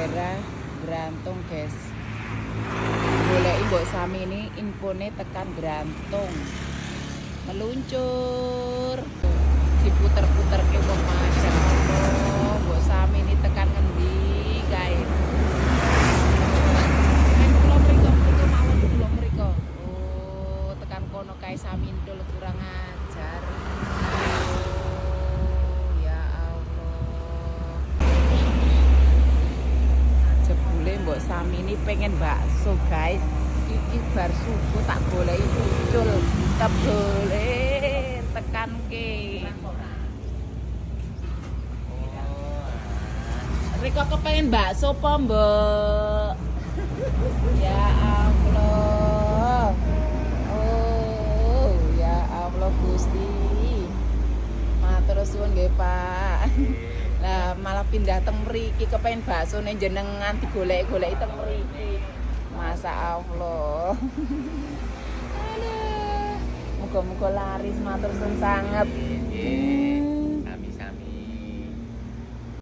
daerah Grantung guys. Boleh mbok sami ini infone tekan Grantung. Meluncur diputer-puter ke wong Masya Allah. Mbok sami ini tekan ngendi kae. Kula mriko mawon kula mriko. Oh, tekan kono kae sami ndol kurang ajar. Mbok sami ini pengen bakso guys. Iki bar subuh tak bolehi muncul kebole tekan ke. Riko kepengen bakso apa mbok? Ya Allah. Oh ya Allah Gusti. Matur suwun nggih Pak. Lah malah pindah teng mriki kepen bakso ning jenengan digolek-goleki teng mriki. Masa Allah. Aduh. Muga-muga laris matur suwun sanget.